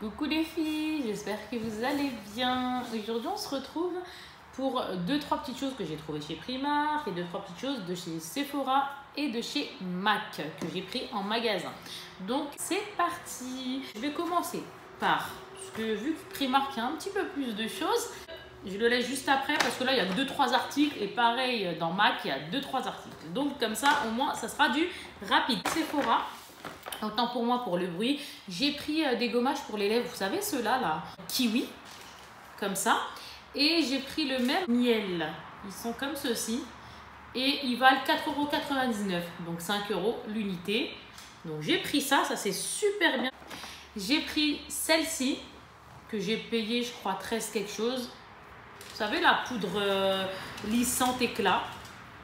Coucou les filles, j'espère que vous allez bien. Aujourd'hui on se retrouve pour 2-3 petites choses que j'ai trouvées chez Primark et 2-3 petites choses de chez Sephora et de chez MAC que j'ai pris en magasin. Donc c'est parti. Je vais commencer par, parce que vu que Primark il y a un petit peu plus de choses, je le laisse juste après parce que là il y a 2-3 articles et pareil dans MAC il y a 2-3 articles. Donc comme ça au moins ça sera du rapide. Sephora. Autant pour moi pour le bruit, j'ai pris des gommages pour les lèvres, vous savez ceux-là là, kiwi, comme ça. Et j'ai pris le même miel, ils sont comme ceci. Et ils valent 4,99 €, donc 5 € l'unité. Donc j'ai pris ça, ça c'est super bien. J'ai pris celle-ci, que j'ai payé je crois 13 quelque chose. Vous savez la poudre lissante éclat,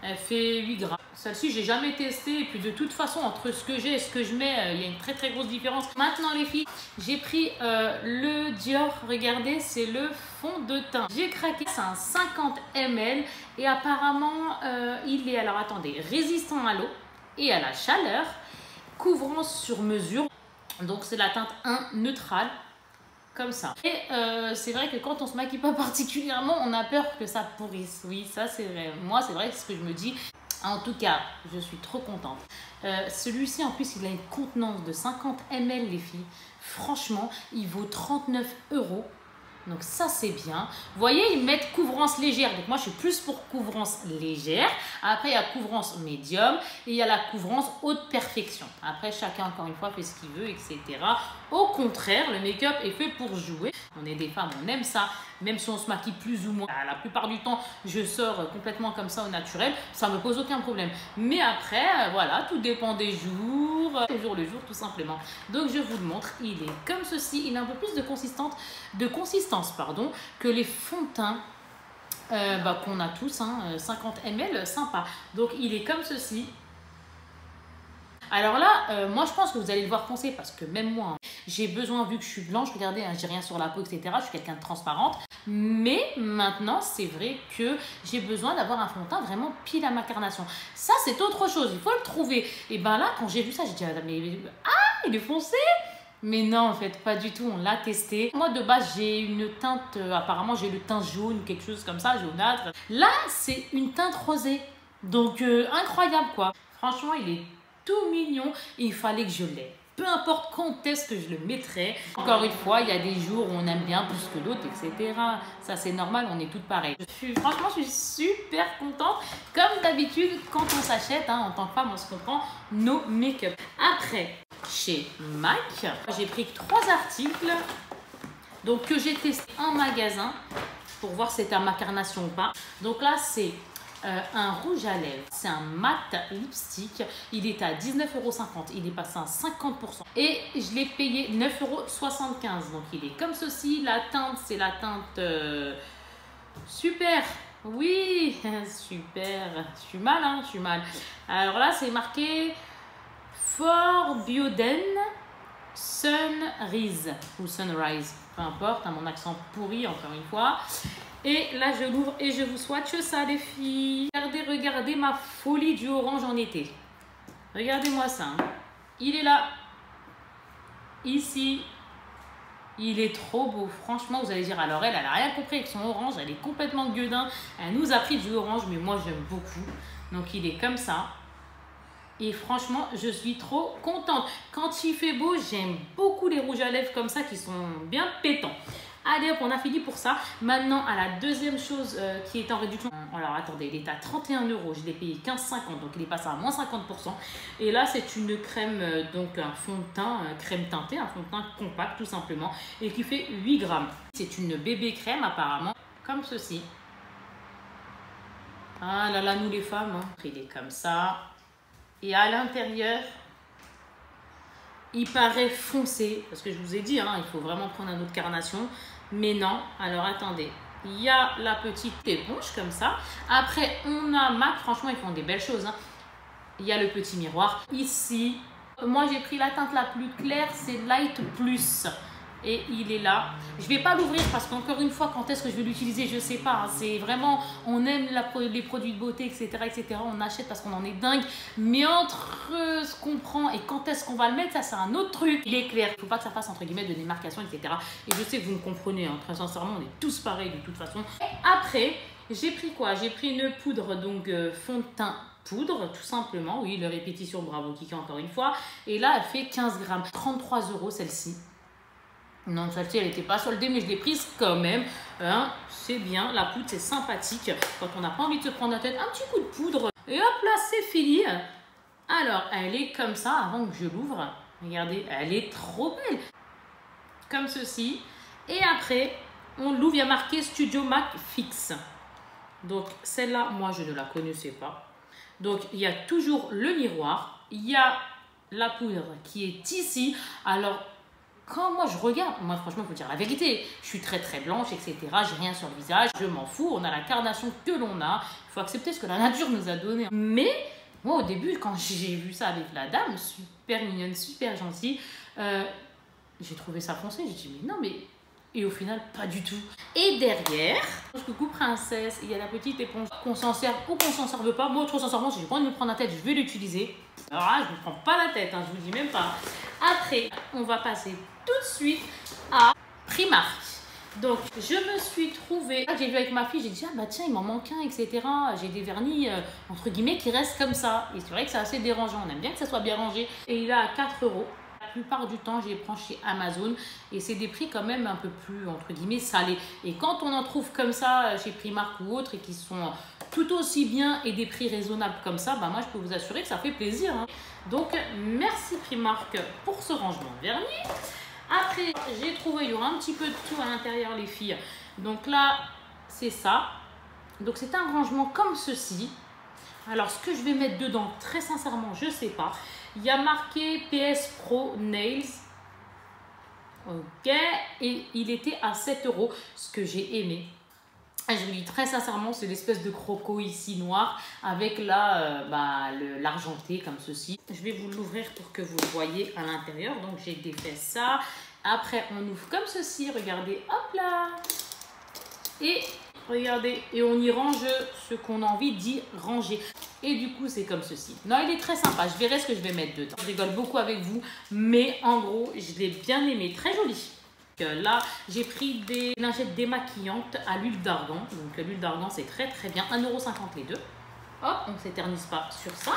elle fait 8 grammes. Celle-ci, j'ai jamais testé. Et puis de toute façon, entre ce que j'ai et ce que je mets, il y a une très grosse différence. Maintenant les filles, j'ai pris le Dior. Regardez, c'est le fond de teint. J'ai craqué, c'est un 50 ml. Et apparemment, il est, alors attendez, résistant à l'eau et à la chaleur. Couvrant sur mesure. Donc c'est la teinte 1 neutrale. Comme ça. Et c'est vrai que quand on se maquille pas particulièrement, on a peur que ça pourrisse. Oui, ça c'est vrai. Moi, c'est vrai que c'est ce que je me dis. En tout cas, je suis trop contente. Celui-ci, en plus, il a une contenance de 50 ml, les filles. Franchement, il vaut 39 €. Donc ça, c'est bien. Vous voyez, ils mettent couvrance légère. Donc moi, je suis plus pour couvrance légère. Après, il y a couvrance médium et il y a la couvrance haute perfection. Après, chacun, encore une fois, fait ce qu'il veut, etc. Au contraire, le make-up est fait pour jouer. On est des femmes, on aime ça. Même si on se maquille plus ou moins. La plupart du temps, je sors complètement comme ça au naturel. Ça ne me pose aucun problème. Mais après, voilà, tout dépend des jours. Au jour le jour, tout simplement. Donc, je vous le montre. Il est comme ceci. Il a un peu plus de consistance, que les fonds de teint qu'on a tous. 50 ml, sympa. Donc, il est comme ceci. Alors là, moi je pense que vous allez le voir foncer parce que même moi, j'ai besoin, vu que je suis blanche, regardez, j'ai rien sur la peau, etc. Je suis quelqu'un de transparente. Mais maintenant, c'est vrai que j'ai besoin d'avoir un fond de teint vraiment pile à ma carnation. Ça, c'est autre chose, il faut le trouver. Et ben là, quand j'ai vu ça, j'ai dit, il est foncé! Mais non, en fait, pas du tout, on l'a testé. Moi, de base, j'ai une teinte, apparemment, j'ai le teint jaune, quelque chose comme ça, jaunâtre. Là, c'est une teinte rosée. Donc, incroyable, quoi. Franchement, il est tout mignon et il fallait que je l'aie. Peu importe quand est-ce que je le mettrai. Encore une fois, il y a des jours où on aime bien plus que d'autres, etc. Ça, c'est normal, on est toutes pareilles. Franchement, je suis super contente. Comme d'habitude, quand on s'achète, en tant que femme, on se comprend, nos make-up. Après, chez MAC, j'ai pris 3 articles donc, que j'ai testé en magasin pour voir si c'était à ma carnation ou pas. Donc là, c'est un rouge à lèvres, c'est un mat lipstick, il est à 19,50 €, il est passé à 50% et je l'ai payé 9,75 €. Donc il est comme ceci, la teinte c'est la teinte super, oui, super, je suis mal, je suis mal. Alors là c'est marqué For Bioden Sunrise ou Sunrise, peu importe, mon accent pourri encore une fois. Et là, je l'ouvre et je vous swatche ça, les filles. Regardez ma folie du orange en été. Regardez-moi ça. Il est là. Ici. Il est trop beau. Franchement, vous allez dire, alors elle n'a rien compris avec son orange. Elle est complètement gueudin. Elle nous a pris du orange, mais moi, j'aime beaucoup. Donc, il est comme ça. Et franchement, je suis trop contente. Quand il fait beau, j'aime beaucoup les rouges à lèvres comme ça qui sont bien pétants. Allez hop, on a fini pour ça. Maintenant, à la deuxième chose qui est en réduction. Alors attendez, il est à 31 €. Je l'ai payé 15,50 €, donc il est passé à moins 50%. Et là, c'est une crème, donc un fond de teint, crème teintée, un fond de teint compact tout simplement, et qui fait 8 grammes. C'est une bébé crème apparemment, comme ceci. Ah là là, nous les femmes, il est comme ça. Et à l'intérieur, il paraît foncé, parce que je vous ai dit, il faut vraiment prendre un autre carnation. Mais non, alors attendez, il y a la petite éponge comme ça. Après, on a MAC, franchement, ils font des belles choses. Il y a le petit miroir. Ici, moi, j'ai pris la teinte la plus claire, c'est Light Plus. Et il est là. Je vais pas l'ouvrir parce qu'encore une fois, quand est-ce que je vais l'utiliser, je sais pas. Hein. C'est vraiment, on aime les produits de beauté, etc., etc. On achète parce qu'on en est dingue. Mais entre ce qu'on prend et quand est-ce qu'on va le mettre, ça c'est un autre truc. Il est clair. Il faut pas que ça fasse entre guillemets de démarcation, etc. Et je sais que vous me comprenez. Hein. Très sincèrement, on est tous pareils de toute façon. Et après, j'ai pris quoi? J'ai pris une poudre, donc fond de teint poudre, tout simplement. Oui, le répétition, bravo Kiki encore une fois. Et là, elle fait 15 grammes. 33 € celle-ci. Non, celle-ci, elle n'était pas soldée, mais je l'ai prise quand même. Hein, c'est bien, la poudre, c'est sympathique. Quand on n'a pas envie de se prendre la tête, un petit coup de poudre. Et hop là, c'est fini. Alors, elle est comme ça, avant que je l'ouvre. Regardez, elle est trop belle. Comme ceci. Et après, on l'ouvre, il y a marqué Studio Mac Fix. Donc, celle-là, moi, je ne la connaissais pas. Donc, il y a toujours le miroir. Il y a la poudre qui est ici. Alors, quand moi je regarde, moi franchement il faut dire la vérité, je suis très très blanche, etc. J'ai rien sur le visage, je m'en fous, on a la carnation que l'on a. Il faut accepter ce que la nature nous a donné. Mais moi au début, quand j'ai vu ça avec la dame, super mignonne, super gentille, j'ai trouvé ça foncé. J'ai dit mais non mais... Et au final, pas du tout. Et derrière, coucou princesse, il y a la petite éponge qu'on s'en sert ou qu'on s'en serve pas. Moi trop sincèrement, si j'ai pas envie de me prendre la tête, je vais l'utiliser. Alors là, je ne me prends pas la tête, hein, je vous dis même pas. Après, on va passer tout de suite à Primark. Donc, je me suis trouvée, j'ai vu avec ma fille, j'ai dit, ah bah tiens, il m'en manque un, etc. J'ai des vernis, entre guillemets, qui restent comme ça. Et c'est vrai que c'est assez dérangeant, on aime bien que ça soit bien rangé. Et il est à 4 €. La plupart du temps, je les prends chez Amazon. Et c'est des prix quand même un peu plus, entre guillemets, salés. Et quand on en trouve comme ça, chez Primark ou autre, et qui sont tout aussi bien et des prix raisonnables comme ça, bah moi, je peux vous assurer que ça fait plaisir. Hein. Donc, merci Primark pour ce rangement de vernis. Après, j'ai trouvé, il y aura un petit peu de tout à l'intérieur, les filles. Donc là, c'est ça. Donc, c'est un rangement comme ceci. Alors, ce que je vais mettre dedans, très sincèrement, je ne sais pas. Il y a marqué PS Pro Nails. Ok. Et il était à 7 €, ce que j'ai aimé. Je vous dis très sincèrement, c'est l'espèce de croco ici noir avec l'argenté comme ceci. Je vais vous l'ouvrir pour que vous le voyez à l'intérieur. Donc j'ai défait ça. Après on ouvre comme ceci, regardez, hop là. Et regardez, et on y range ce qu'on a envie d'y ranger. Et du coup c'est comme ceci. Non, il est très sympa, je verrai ce que je vais mettre dedans. Je rigole beaucoup avec vous, mais en gros je l'ai bien aimé, très joli. Là, j'ai pris des lingettes démaquillantes à l'huile d'argan. Donc, l'huile d'argan, c'est très très bien. 1,50 € les deux. Hop, on ne s'éternise pas sur ça.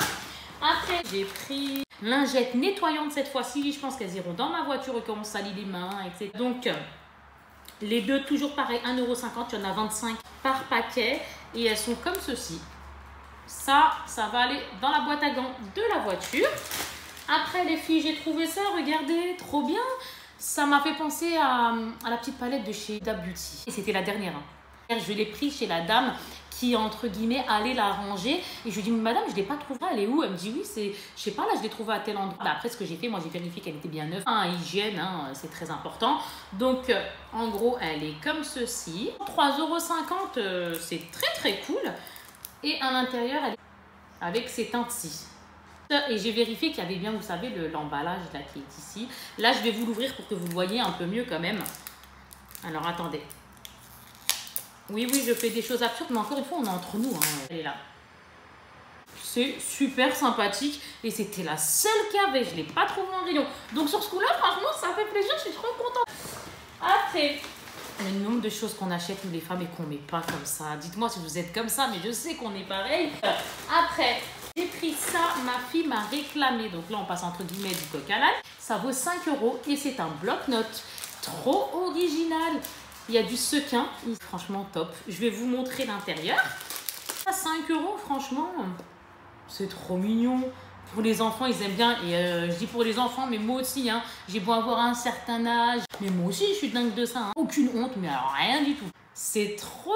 Après, j'ai pris lingettes nettoyantes cette fois-ci. Je pense qu'elles iront dans ma voiture quand on salit les mains, etc. Donc, les deux, toujours pareil, 1,50 €. Il y en a 25 par paquet. Et elles sont comme ceci. Ça va aller dans la boîte à gants de la voiture. Après, les filles, j'ai trouvé ça. Regardez, trop bien. Ça m'a fait penser à la petite palette de chez Huda Beauty. Et c'était la dernière. Hein. Je l'ai pris chez la dame qui, entre guillemets, allait la ranger. Et je lui ai dit, madame, je ne l'ai pas trouvée. Elle est où? Elle me dit, oui, c'est, je sais pas, là, je l'ai trouvée à tel endroit. Après, ce que j'ai fait, moi, j'ai vérifié qu'elle était bien neuve. Hygiène, hein, c'est très important. Donc, en gros, elle est comme ceci. 3,50 €, c'est très, très cool. Et à l'intérieur, elle est avec ces teintes-ci. Et j'ai vérifié qu'il y avait bien, vous savez, l'emballage là qui est ici. Là, je vais vous l'ouvrir pour que vous voyez un peu mieux quand même. Alors, attendez. Oui, je fais des choses absurdes, mais encore une fois, on est entre nous. Hein. Elle est là. C'est super sympathique. Et c'était la seule qu'il y avait. Je ne l'ai pas trouvée en rayon. Donc, sur ce coup-là, franchement, ça fait plaisir. Je suis trop contente. Après, le nombre de choses qu'on achète, nous les femmes, et qu'on ne met pas comme ça. Dites-moi si vous êtes comme ça, mais je sais qu'on est pareil. Après... J'ai pris ça, ma fille m'a réclamé. Donc là, on passe entre guillemets du coq à l'âne. Ça vaut 5 € et c'est un bloc-notes. Trop original. Il y a du sequin. Franchement, top. Je vais vous montrer l'intérieur. 5 €, franchement, c'est trop mignon. Pour les enfants, ils aiment bien. Et je dis pour les enfants, mais moi aussi. Hein, j'ai beau avoir un certain âge. Mais moi aussi, je suis dingue de ça. Hein. Aucune honte, mais alors rien du tout. C'est trop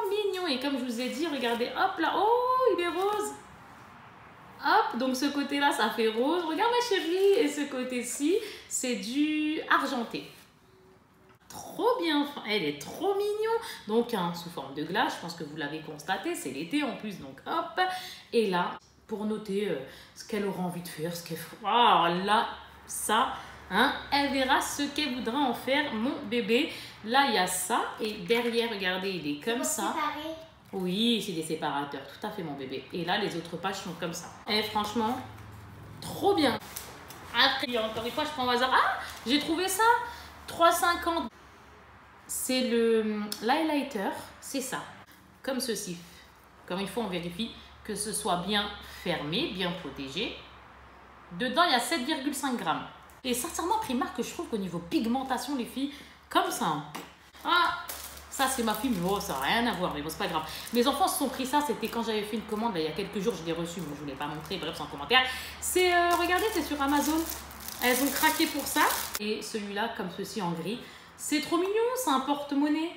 mignon. Et comme je vous ai dit, regardez, hop là. Oh, il est rose. Hop, donc ce côté-là, ça fait rose. Regarde ma chérie. Et ce côté-ci, c'est du argenté. Trop bien. Elle est trop mignon. Donc, hein, sous forme de glace, je pense que vous l'avez constaté. C'est l'été en plus, donc hop. Et là, pour noter ce qu'elle aura envie de faire. Ce qu'elle... Oh là, ça, Hein, elle verra ce qu'elle voudra en faire, mon bébé. Là, il y a ça. Et derrière, regardez, il est comme ça. Séparé. Oui, c'est des séparateurs. Tout à fait, mon bébé. Et là, les autres pages sont comme ça. Et franchement, trop bien. Après, encore une fois, je prends au hasard. Ah, j'ai trouvé ça. 3,50. C'est le l'highlighter. C'est ça. Comme ceci. Comme il faut, on vérifie que ce soit bien fermé, bien protégé. Dedans, il y a 7,5 grammes. Et sincèrement, Primark, je trouve qu'au niveau pigmentation, les filles, comme ça. Hein. Ah, ça, c'est ma fille, mais oh, ça n'a rien à voir, mais bon, c'est pas grave. Mes enfants se sont pris ça, c'était quand j'avais fait une commande, là, il y a quelques jours, je l'ai reçu, bon, je ne vous l'ai pas montré, bref, sans commentaire. C'est, regardez, c'est sur Amazon. Elles ont craqué pour ça. Et celui-là, comme ceci, en gris. C'est trop mignon, c'est un porte-monnaie.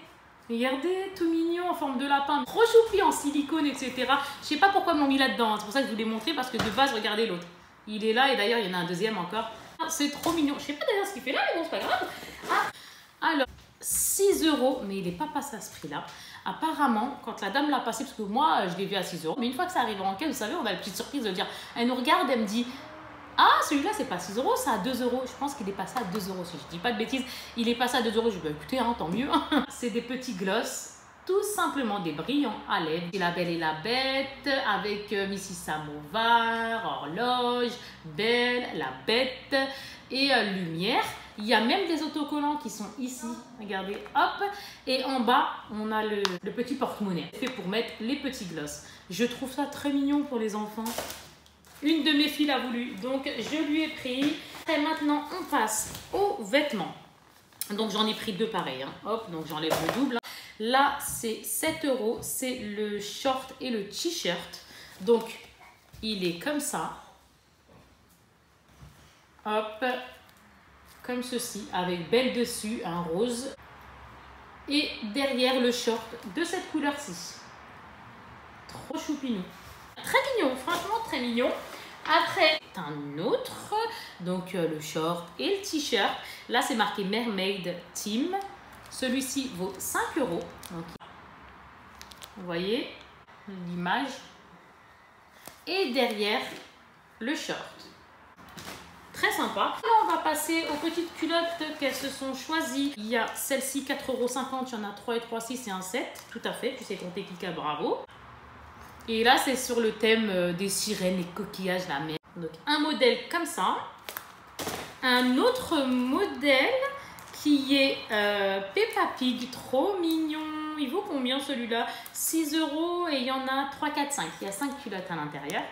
Regardez, tout mignon, en forme de lapin. Trop choupi, en silicone, etc. Je sais pas pourquoi ils m'ont mis là-dedans, hein. C'est pour ça que je vous l'ai montré, parce que de base, regardez l'autre. Il est là, et d'ailleurs, il y en a un deuxième encore. C'est trop mignon. Je sais pas d'ailleurs ce qu'il fait là, mais bon, c'est pas grave. Ah. Alors, 6 €, mais il n'est pas passé à ce prix-là. Apparemment, quand la dame l'a passé, parce que moi, je l'ai vu à 6 €, mais une fois que ça arrive en caisse, vous savez, on a une petite surprise de dire, elle nous regarde, elle me dit, ah, celui-là, c'est pas 6 €, c'est à 2 €. Je pense qu'il est passé à 2 €, si je dis pas de bêtises. Il est passé à 2 €. Je dis, bah, écoutez, hein, tant mieux. C'est des petits gloss. Tout simplement des brillants à lèvres. La Belle et la Bête avec Missy Samovar, Horloge, Belle, la Bête et Lumière. Il y a même des autocollants qui sont ici. Regardez, hop. Et en bas, on a le petit porte-monnaie fait pour mettre les petits gloss. Je trouve ça très mignon pour les enfants. Une de mes filles l'a voulu, donc je lui ai pris. Et maintenant, on passe aux vêtements. Donc j'en ai pris deux pareils. Hein. Hop, donc j'enlève le double. Là, c'est 7 €. C'est le short et le t-shirt. Donc, il est comme ça. Hop. Comme ceci. Avec belle dessus, un rose. Et derrière le short de cette couleur-ci. Trop choupinou. Très mignon. Franchement, très mignon. Après, un autre. Donc, le short et le t-shirt. Là, c'est marqué Mermaid Team. Celui-ci vaut 5 €. Donc, vous voyez l'image. Et derrière, le short. Très sympa. Là, on va passer aux petites culottes qu'elles se sont choisies. Il y a celle-ci, 4,50 €. Il y en a 3 et 3, 6 et un 7. Tout à fait. Tu sais compter, Kika, bravo. Et là, c'est sur le thème des sirènes, les coquillages, la mer. Donc, un modèle comme ça. Un autre modèle qui est Peppa Pig, trop mignon. Il vaut combien celui-là? 6 € et il y en a 3, 4, 5. Il y a 5 culottes à l'intérieur.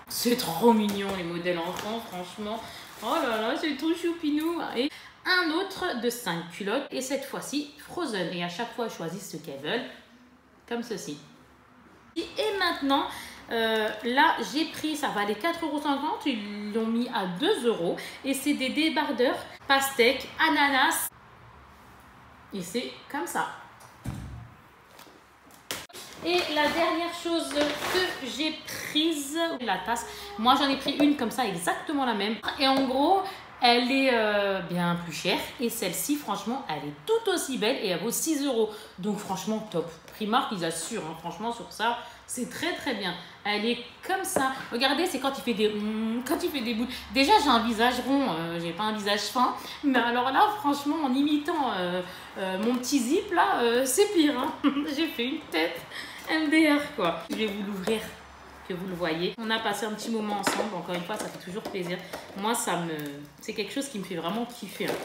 C'est trop mignon les modèles enfants, franchement. Oh là là, c'est tout choupinou. Et un autre de 5 culottes et cette fois-ci Frozen. Et à chaque fois, elles choisissent ce qu'elles veulent, comme ceci. Et maintenant, là, j'ai pris, ça valait 4,50 €. Ils l'ont mis à 2 € et c'est des débardeurs pastèque, ananas. Et c'est comme ça. Et la dernière chose que j'ai prise, la tasse. Moi, j'en ai pris une comme ça, exactement la même. Et en gros, elle est bien plus chère. Et celle-ci, franchement, elle est tout aussi belle et elle vaut 6 €. Donc, franchement, top. Primark, ils assurent, hein, franchement, sur ça. C'est très très bien. Elle est comme ça. Regardez, c'est quand il fait des bouts. Déjà, j'ai un visage rond, j'ai pas un visage fin. Mais alors là, franchement, en imitant mon petit zip là, c'est pire. Hein. J'ai fait une tête MDR quoi. Je vais vous l'ouvrir, que vous le voyez. On a passé un petit moment ensemble. Encore une fois, ça fait toujours plaisir. Moi, c'est quelque chose qui me fait vraiment kiffer. Hein.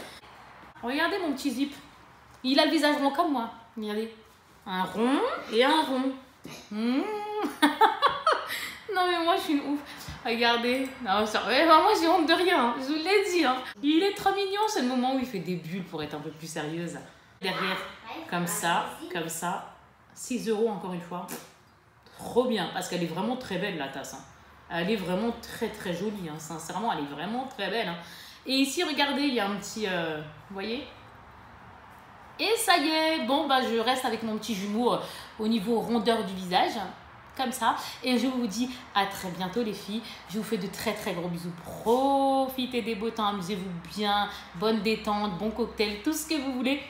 Regardez mon petit zip. Il a le visage rond comme moi. Regardez. Un rond et un rond. Mmh. Non mais moi je suis une ouf. Regardez. Non, moi j'ai honte de rien. Je vous l'ai dit. Hein. Il est trop mignon. C'est le moment où il fait des bulles pour être un peu plus sérieuse. Derrière, comme ça. 6 € encore une fois. Trop bien. Parce qu'elle est vraiment très belle la tasse. Hein. Elle est vraiment très très jolie. Hein. Sincèrement, elle est vraiment très belle. Hein. Et ici, regardez, il y a un petit... vous voyez ? Et ça y est, bon, bah, je reste avec mon petit jumeau au niveau rondeur du visage, comme ça. Et je vous dis à très bientôt les filles. Je vous fais de très très gros bisous. Profitez des beaux temps, amusez-vous bien. Bonne détente, bon cocktail, tout ce que vous voulez.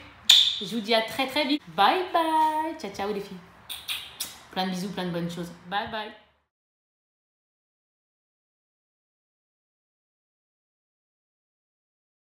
Je vous dis à très très vite. Bye bye. Ciao ciao les filles. Plein de bisous, plein de bonnes choses. Bye bye.